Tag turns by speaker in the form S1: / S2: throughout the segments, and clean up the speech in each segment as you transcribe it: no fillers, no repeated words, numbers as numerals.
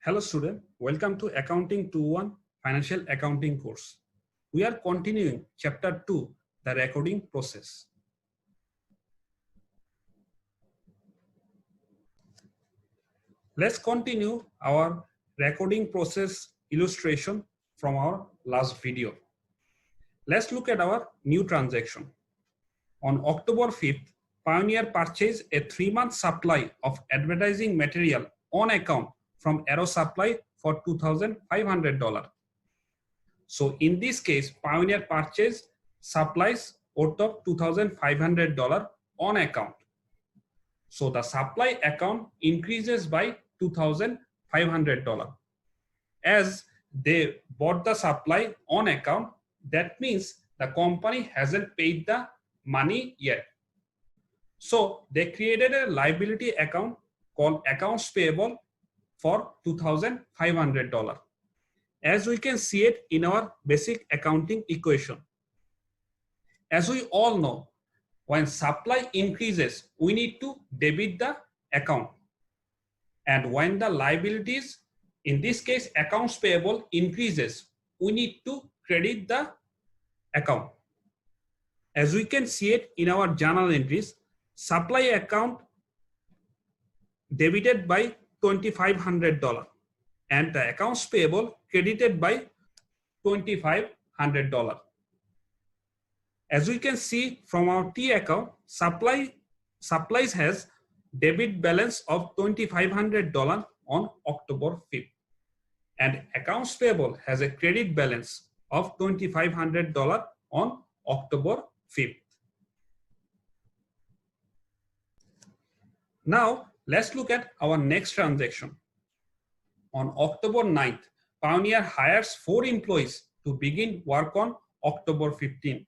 S1: Hello student, welcome to Accounting 2-1 Financial Accounting course. We are continuing chapter 2, the recording process. Let's continue our recording process illustration from our last video. Let's look at our new transaction. On October 5th, Pioneer purchased a 3-month supply of advertising material on account from Arrow Supply for $2,500. So in this case, Pioneer purchased supplies worth of $2,500 on account. So the supply account increases by $2,500. As they bought the supply on account, that means the company hasn't paid the money yet. So they created a liability account called accounts payable for $2,500. As we can see it in our basic accounting equation. As we all know, when supply increases, we need to debit the account. And when the liabilities, in this case, accounts payable increases, we need to credit the account. As we can see it in our journal entries, supply account debited by $2,500 and the accounts payable credited by $2,500. As we can see from our T account, supplies has debit balance of $2,500 on October 5th. And accounts payable has a credit balance of $2,500 on October 5th. Now, let's look at our next transaction. On October 9th, Pioneer hires 4 employees to begin work on October 15th.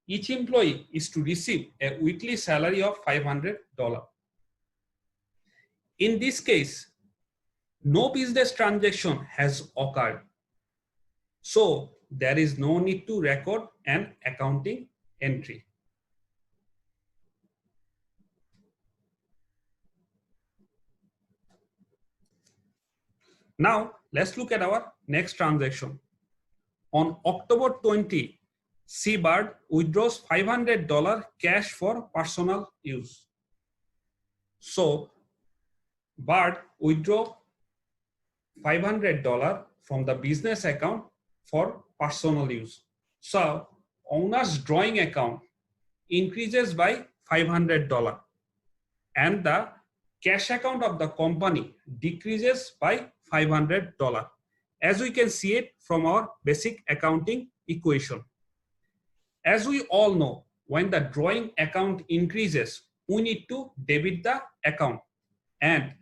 S1: Each employee is to receive a weekly salary of $500. In this case, no business transaction has occurred. So there is no need to record an accounting entry. Now, let's look at our next transaction. On October 20, Seabird withdraws $500 cash for personal use. So, Bird withdraw $500 from the business account for personal use. So, owner's drawing account increases by $500 and the cash account of the company decreases by $500, as we can see it from our basic accounting equation. As we all know, when the drawing account increases, we need to debit the account. And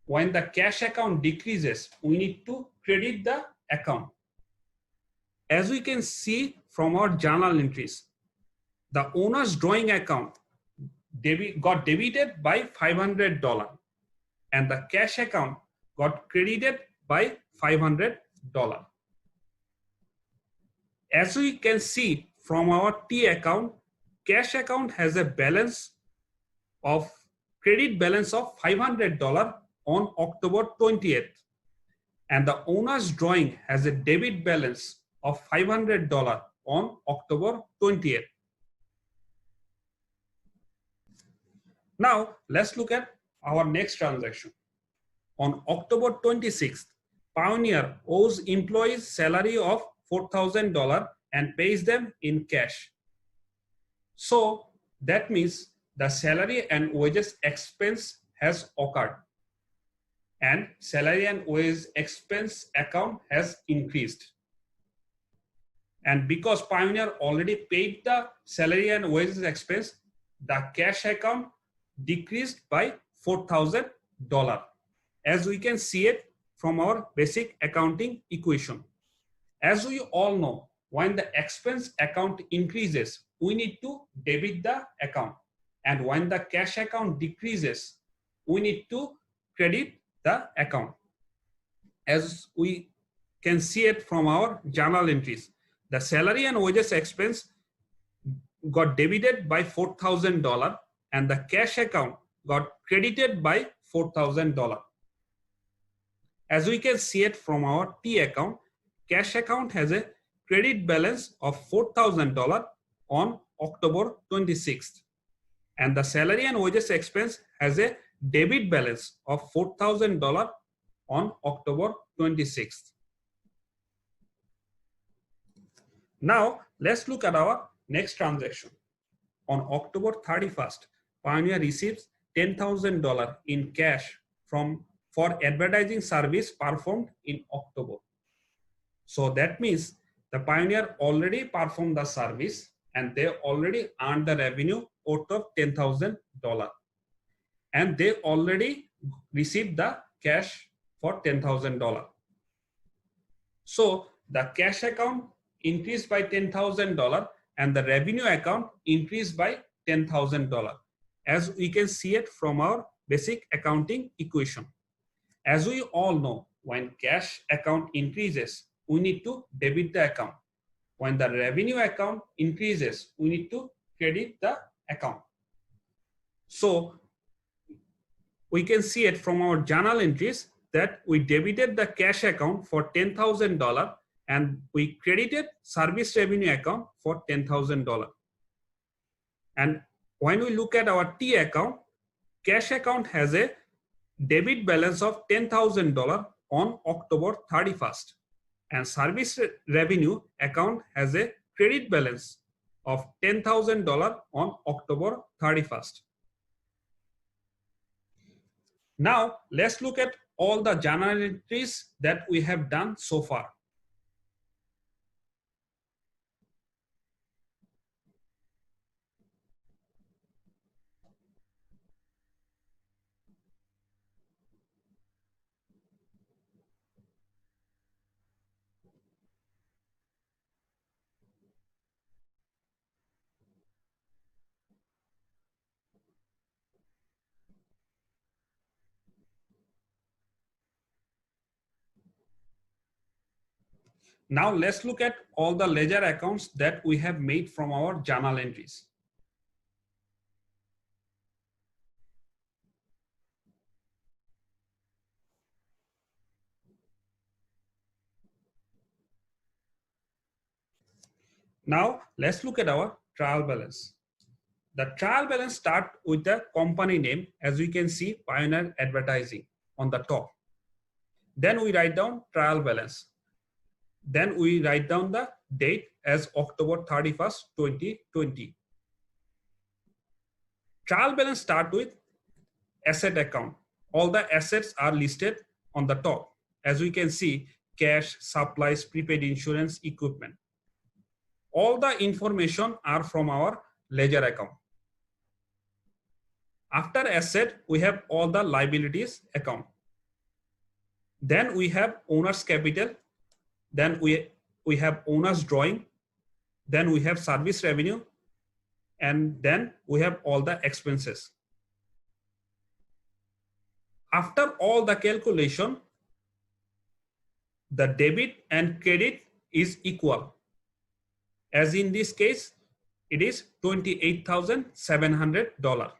S1: when the cash account decreases, we need to credit the account. As we can see from our journal entries, the owner's drawing account got debited by $500 and the cash account got credited by $500. As we can see from our T account, cash account has a balance of credit balance of $500 on October 20th and the owner's drawing has a debit balance of $500 on October 20th. Now, let's look at our next transaction. On October 26th, Pioneer owes employees salary of $4,000 and pays them in cash. So that means the salary and wages expense has occurred and salary and wage expense account has increased. And because Pioneer already paid the salary and wages expense, the cash account decreased by $4,000, as we can see it from our basic accounting equation. As we all know, when the expense account increases, we need to debit the account. And when the cash account decreases, we need to credit the account. As we can see it from our journal entries, the salary and wages expense got debited by $4,000 and the cash account got credited by $4,000. As we can see it from our T account, cash account has a credit balance of $4,000 on October 26th. And the salary and wages expense has a debit balance of $4,000 on October 26th. Now, let's look at our next transaction. On October 31st, Pioneer receives $10,000 in cash for advertising service performed in October. So that means the Pioneer already performed the service and they already earned the revenue out of $10,000. And they already received the cash for $10,000. So the cash account increased by $10,000 and the revenue account increased by $10,000, as we can see it from our basic accounting equation. As we all know, when cash account increases, we need to debit the account. When the revenue account increases, we need to credit the account. So we can see it from our journal entries that we debited the cash account for $10,000 and we credited service revenue account for $10,000. And when we look at our T account, cash account has a debit balance of $10,000 on October 31st. And service revenue account has a credit balance of $10,000 on October 31st. Now, let's look at all the journal entries that we have done so far. Now let's look at all the ledger accounts that we have made from our journal entries. Now let's look at our trial balance. The trial balance starts with the company name, as we can see Pioneer Advertising on the top. Then we write down trial balance. Then we write down the date as October 31st, 2020. Trial balance starts with asset account. All the assets are listed on the top. As we can see, cash, supplies, prepaid insurance, equipment. All the information are from our ledger account. After asset, we have all the liabilities account. Then we have owner's capital. Then we have owner's drawing. Then we have service revenue. And then we have all the expenses. After all the calculation, the debit and credit is equal. As in this case, it is $28,700.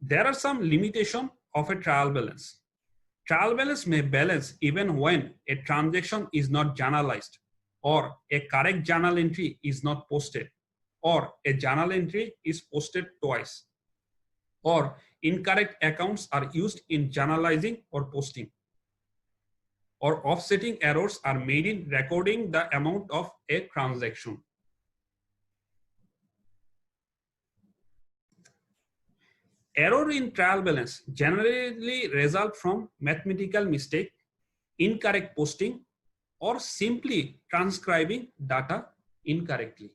S1: There are some limitations of a trial balance. Trial balance may balance even when a transaction is not journalized, or a correct journal entry is not posted, or a journal entry is posted twice, or incorrect accounts are used in journalizing or posting, or offsetting errors are made in recording the amount of a transaction. Error in trial balance generally result from mathematical mistake, incorrect posting, or simply transcribing data incorrectly.